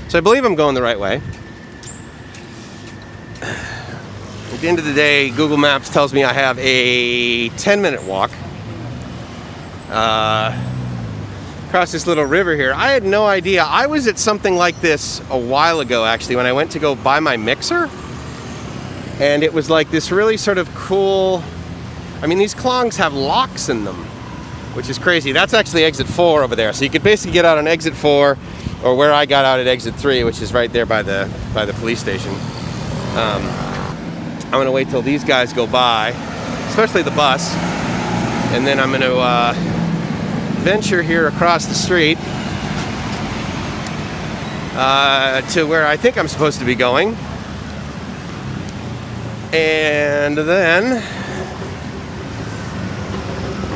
So I believe I'm going the right way. At the end of the day, Google Maps tells me I have a 10-minute walk across this little river here. I had no idea. I was at something like this a while ago, actually, when I went to go buy my mixer. And it was like this really sort of cool... I mean, these klongs have locks in them, which is crazy. That's actually exit 4 over there. So you could basically get out on exit 4, or where I got out at exit 3, which is right there by the police station. I'm gonna wait till these guys go by, especially the bus, and then I'm gonna venture here across the street to where I think I'm supposed to be going. And then,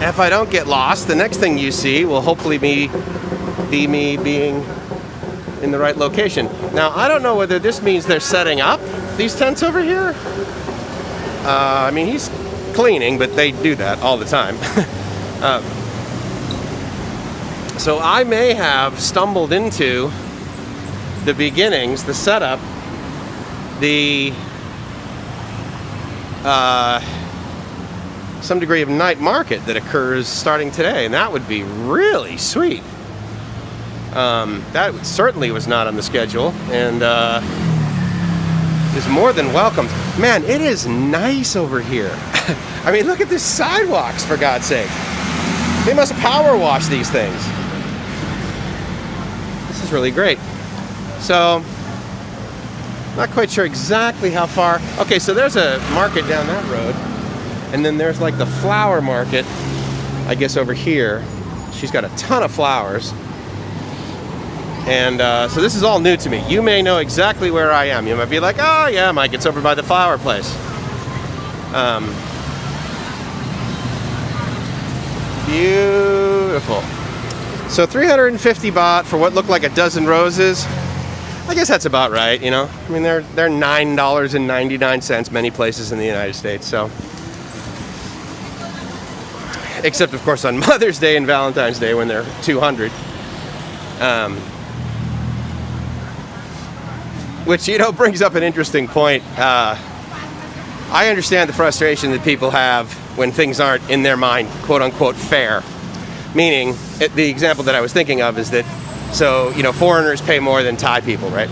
if I don't get lost, the next thing you see will hopefully be me being in the right location. Now, I don't know whether this means they're setting up these tents over here. I mean, he's cleaning, but they do that all the time. So I may have stumbled into the beginnings, the setup, some degree of night market that occurs starting today, and that would be really sweet. That certainly was not on the schedule, and is more than welcome. Man, it is nice over here. I mean, look at these sidewalks, for God's sake. They must power wash these things. This is really great. So, not quite sure exactly how far. Okay, so there's a market down that road, and then there's like the flower market, I guess, over here. She's got a ton of flowers. And so this is all new to me. You may know exactly where I am. You might be like, oh yeah, Mike, it's over by the flower place. Beautiful. So 350 baht for what looked like a dozen roses. I guess that's about right, you know. I mean, they're $9.99 many places in the United States. So, except of course on Mother's Day and Valentine's Day when they're 200. Which, you know, brings up an interesting point. I understand the frustration that people have when things aren't, in their mind, quote-unquote, fair. Meaning, the example that I was thinking of is that, so, you know, foreigners pay more than Thai people, right?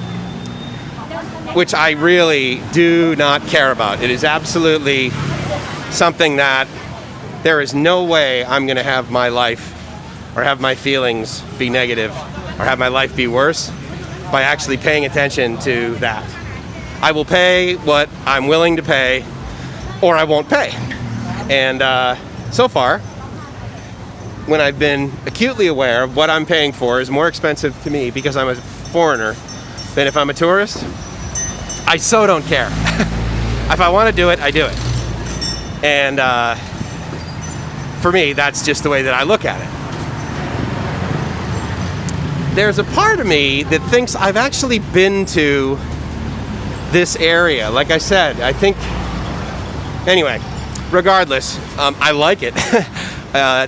Which I really do not care about. It is absolutely something that there is no way I'm going to have my life or have my feelings be negative or have my life be worse by actually paying attention to that. I will pay what I'm willing to pay, or I won't pay. And so far, when I've been acutely aware of what I'm paying for is more expensive to me because I'm a foreigner than if I'm a tourist, I so don't care. If I want to do it, I do it. And for me, that's just the way that I look at it. There's a part of me that thinks I've actually been to this area. Like I said, I think, anyway, regardless, I like it.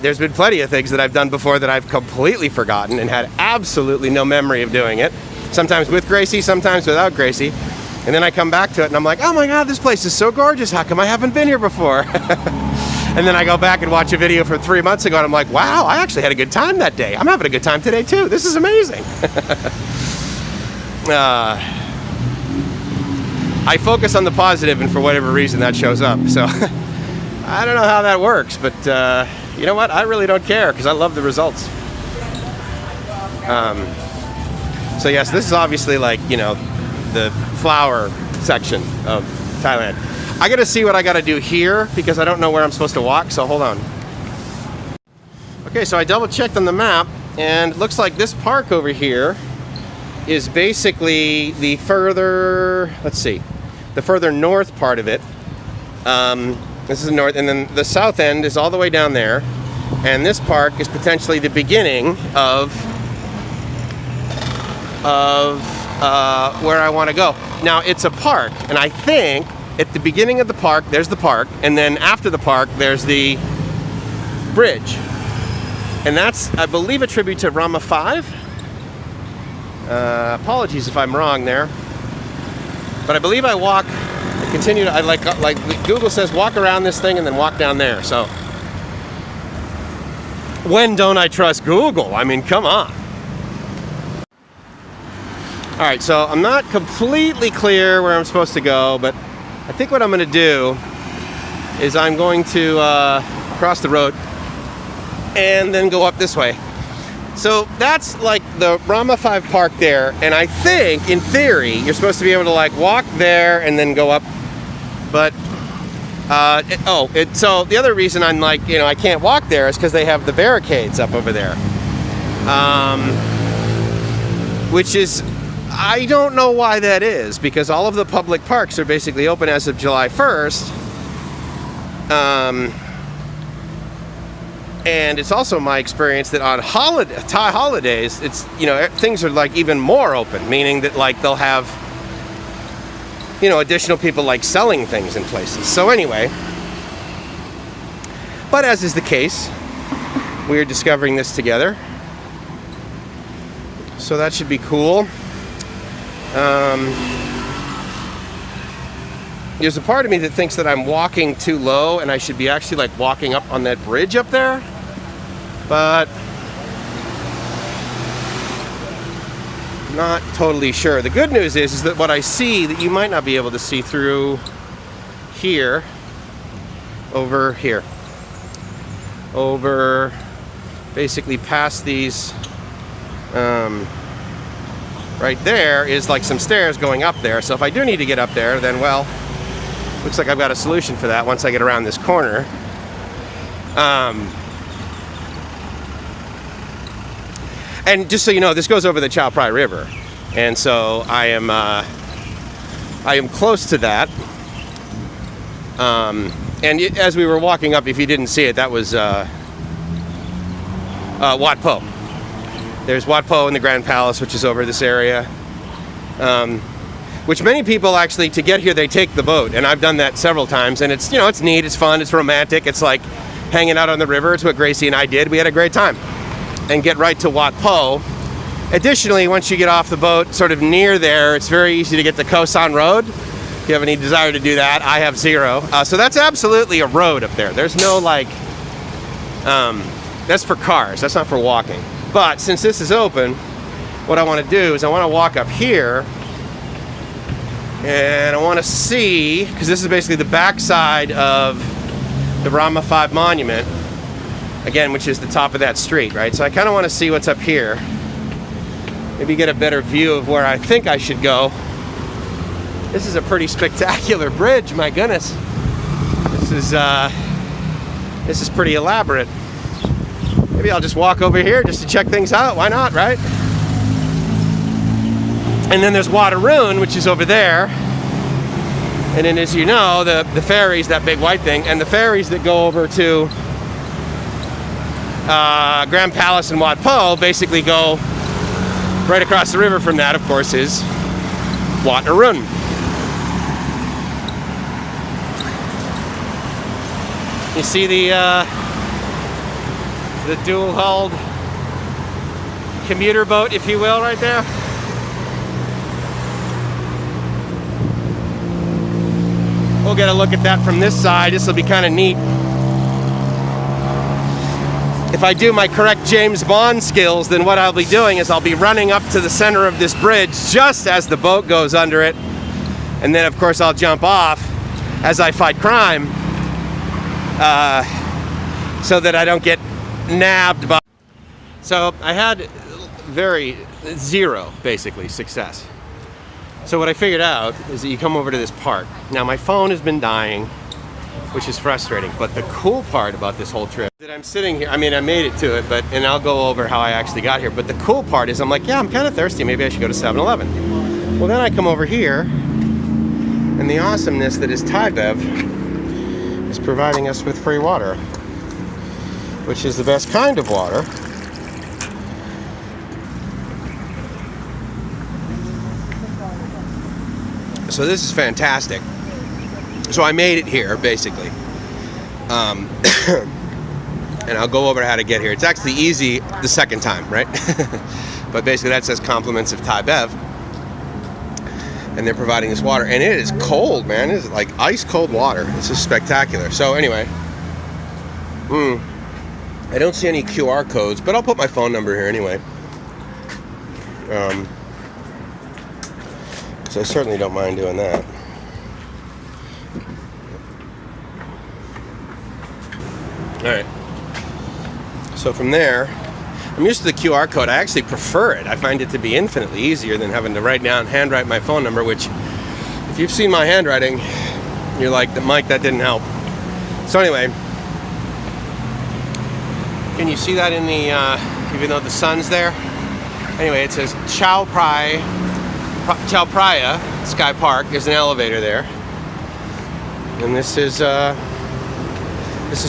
There's been plenty of things that I've done before that I've completely forgotten and had absolutely no memory of doing it. Sometimes with Gracie, sometimes without Gracie. And then I come back to it and I'm like, oh my God, this place is so gorgeous. How come I haven't been here before? And then I go back and watch a video from 3 months ago and I'm like, wow, I actually had a good time that day. I'm having a good time today too. This is amazing. I focus on the positive, and for whatever reason that shows up. So I don't know how that works, but you know what? I really don't care because I love the results. So yes, this is obviously like, you know, the flower section of Thailand. I gotta see what I gotta do here because I don't know where I'm supposed to walk, so hold on. Okay, so I double checked on the map and it looks like this park over here is basically the further, let's see, the further north part of it. This is north, and then the south end is all the way down there, and this park is potentially the beginning of where I want to go. Now, it's a park, and I think at the beginning of the park, there's the park, and then after the park, there's the bridge. And that's, I believe, a tribute to Rama 5. Apologies if I'm wrong there. But I believe I continue to, like Google says, walk around this thing and then walk down there. So when don't I trust Google? I mean, come on. All right, so I'm not completely clear where I'm supposed to go, but I think what I'm going to do is I'm going to cross the road and then go up this way. So that's like the Rama 5 Park there, and I think, in theory, you're supposed to be able to like walk there and then go up. But, so the other reason I'm like, I can't walk there is because they have the barricades up over there. Which is, I don't know why that is, because all of the public parks are basically open as of July 1st. And it's also my experience that on Thai holidays, it's, things are like even more open, meaning that like they'll have, additional people like selling things in places. So anyway, but as is the case, we're discovering this together. So that should be cool. There's a part of me that thinks that I'm walking too low and I should be actually like walking up on that bridge up there. But not totally sure. The good news is that what I see that you might not be able to see through here, over basically past these, right there is like some stairs going up there. So if I do need to get up there, then well, looks like I've got a solution for that once I get around this corner. And just so you know, this goes over the Chao Phraya River, and so I am close to that. And as we were walking up, if you didn't see it, that was Wat Po. There's Wat Po in the Grand Palace, which is over this area. Which many people actually, to get here, they take the boat, and I've done that several times. And it's it's neat, it's fun, it's romantic. It's like hanging out on the river. It's what Gracie and I did. We had a great time. And get right to Wat Po. Additionally, once you get off the boat, sort of near there, it's very easy to get to Khao San Road. If you have any desire to do that, I have zero. So that's absolutely a road up there. There's no like, that's for cars. That's not for walking. But since this is open, what I want to do is I want to walk up here, and I want to see, because this is basically the backside of the Rama 5 monument. Again, which is the top of that street, right? So I kind of want to see what's up here. Maybe get a better view of where I think I should go. This is a pretty spectacular bridge, my goodness. This is pretty elaborate. Maybe I'll just walk over here just to check things out. Why not, right? And then there's Waterroon, which is over there. And then, as you know, the ferries, that big white thing, and the ferries that go over to Grand Palace and Wat Po basically go right across the river from that, of course, is Waterroon. You see the dual-hulled commuter boat, if you will, right there? We'll get a look at that from this side. This will be kind of neat. If I do my correct James Bond skills, then what I'll be doing is I'll be running up to the center of this bridge just as the boat goes under it. And then, of course, I'll jump off as I fight crime so that I don't get nabbed by... So I had zero, basically, success. So what I figured out is that you come over to this park. Now, my phone has been dying, which is frustrating. But the cool part about this whole trip is that I'm sitting here. I mean, I made it to it, and I'll go over how I actually got here. But the cool part is I'm like, yeah, I'm kind of thirsty. Maybe I should go to 7-Eleven. Well, then I come over here, and the awesomeness that is Thai Bev is providing us with free water, which is the best kind of water. So this is fantastic. So I made it here, basically. And I'll go over how to get here. It's actually easy the second time, right? but basically that says compliments of Thai Bev. And they're providing this water, and it is cold, man. It is like ice cold water. It's just spectacular. So anyway, I don't see any QR codes, but I'll put my phone number here anyway. So I certainly don't mind doing that. All right. So from there, I'm used to the QR code. I actually prefer it. I find it to be infinitely easier than having to handwrite my phone number, which, if you've seen my handwriting, you're like, Mike, that didn't help. So anyway, can you see that in the, even though the sun's there? Anyway, it says Chao Phraya SKYPARK. There's an elevator there. And this is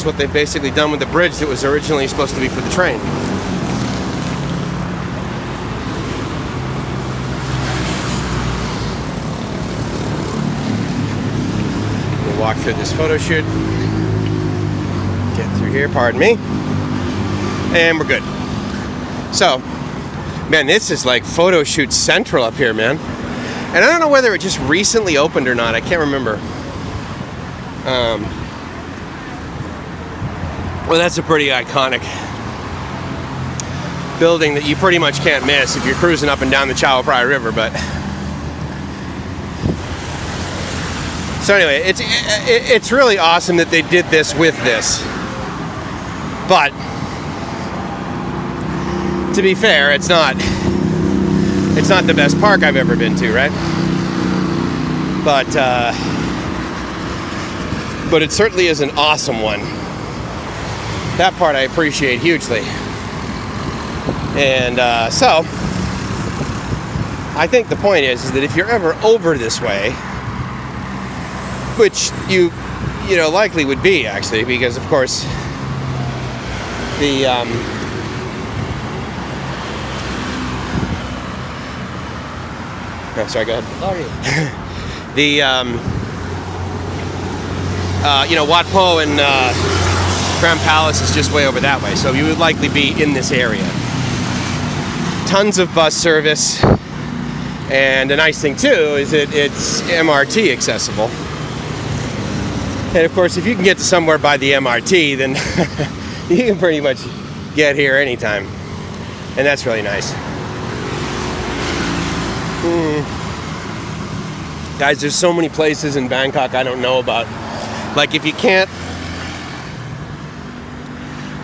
what they've basically done with the bridge that was originally supposed to be for the train. We'll walk through this photo shoot. Get through here, pardon me. And we're good. So, man, this is like photo shoot central up here, man. And I don't know whether it just recently opened or not. I can't remember. Well, that's a pretty iconic building that you pretty much can't miss if you're cruising up and down the Chao Phraya River. But so anyway, it's really awesome that they did this with this. But to be fair, it's not the best park I've ever been to, right? But it certainly is an awesome one. That part I appreciate hugely. And so I think the point is that if you're ever over this way, which you likely would be, actually, because of course the no, sorry, go ahead. Sorry. The Wat Po and Grand Palace is just way over that way, so you would likely be in this area. Tons of bus service, and the nice thing too is that it's MRT accessible. And of course, if you can get to somewhere by the MRT, then you can pretty much get here anytime, and that's really nice. Guys, there's so many places in Bangkok I don't know about. Like, if you can't,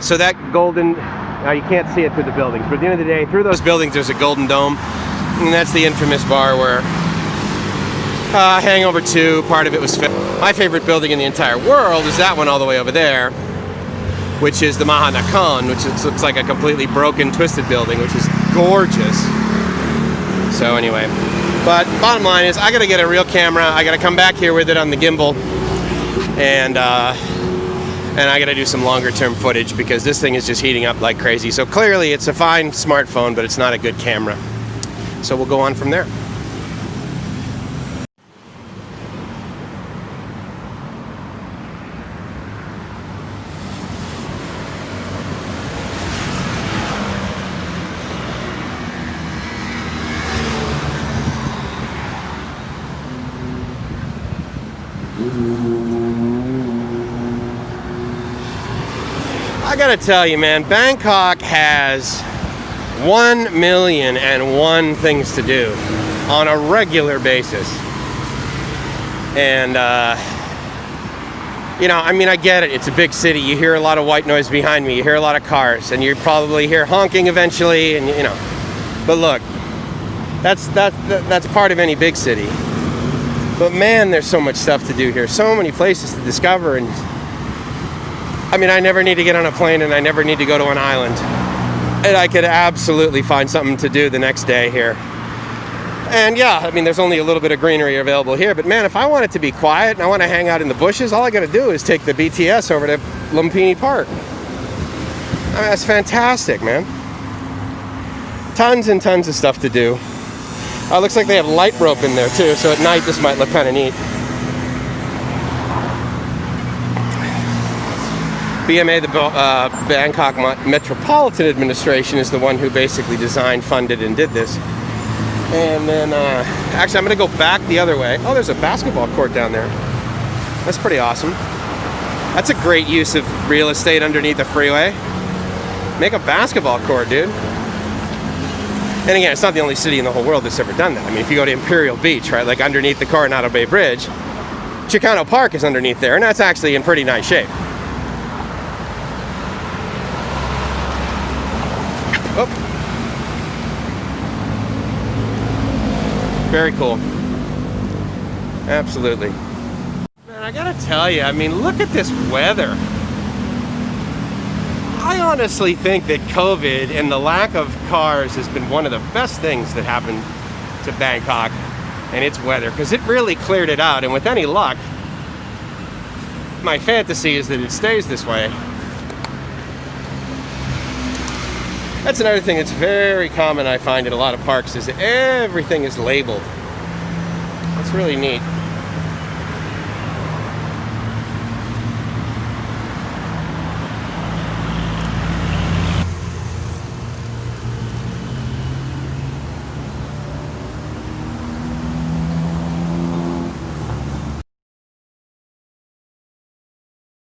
so that golden, now you can't see it through the buildings, but at the end of the day, through those buildings there's a golden dome, and that's the infamous bar where Hangover 2, part of it was filmed. My favorite building in the entire world is that one all the way over there, which is the Mahanakhon, which looks like a completely broken, twisted building, which is gorgeous. So anyway, but bottom line is I gotta get a real camera. I gotta come back here with it on the gimbal, and I gotta do some longer term footage because this thing is just heating up like crazy. So clearly it's a fine smartphone, but it's not a good camera. So we'll go on from there. I gotta tell you, man, Bangkok has 1,000,001 things to do on a regular basis. And, I mean, I get it. It's a big city. You hear a lot of white noise behind me. You hear a lot of cars. And you probably hear honking eventually. And, But look, that's part of any big city. But, man, there's so much stuff to do here. So many places to discover. And I mean, I never need to get on a plane and I never need to go to an island. And I could absolutely find something to do the next day here. And yeah, I mean, there's only a little bit of greenery available here, but man, if I want it to be quiet and I want to hang out in the bushes, all I got to do is take the BTS over to Lumpini Park. I mean, that's fantastic, man. Tons and tons of stuff to do. Looks like they have light rope in there too, so at night this might look kind of neat. BMA, the Bangkok Metropolitan Administration, is the one who basically designed, funded, and did this. And then, actually, I'm going to go back the other way. Oh, there's a basketball court down there. That's pretty awesome. That's a great use of real estate underneath the freeway. Make a basketball court, dude. And again, it's not the only city in the whole world that's ever done that. I mean, if you go to Imperial Beach, right, like underneath the Coronado Bay Bridge, Chicano Park is underneath there, and that's actually in pretty nice shape. Oh. Very cool. Absolutely. Man, I gotta tell you, I mean, look at this weather. I honestly think that COVID and the lack of cars has been one of the best things that happened to Bangkok and its weather, because it really cleared it out, and with any luck, my fantasy is that it stays this way. That's another thing that's very common, I find, in a lot of parks, is that everything is labeled. That's really neat.